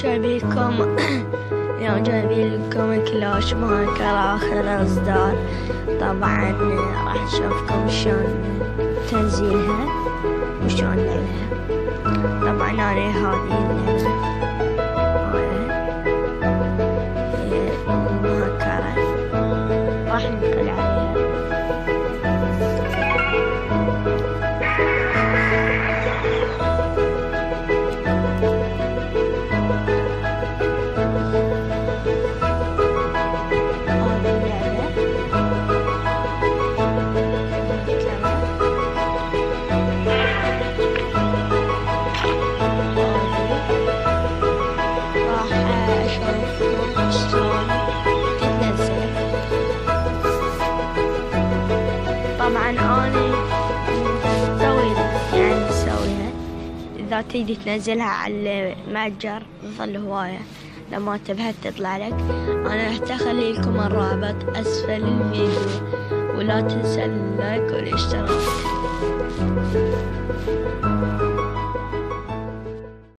جايبين لكم كلاش مايكل آخر إصدار. طبعا راح نشوفكم شلون تنزيلها وشلون لعبها. طبعا أنا هذه اللعبة هي مهكرة، راح ننقل عليها. طبعا أنا مسويها إذا تريد تنزلها على المتجر تظل هواية، لما تبها تطلع لك. أنا راح أخلي لكم الرابط أسفل الفيديو، ولا تنسى اللايك والاشتراك.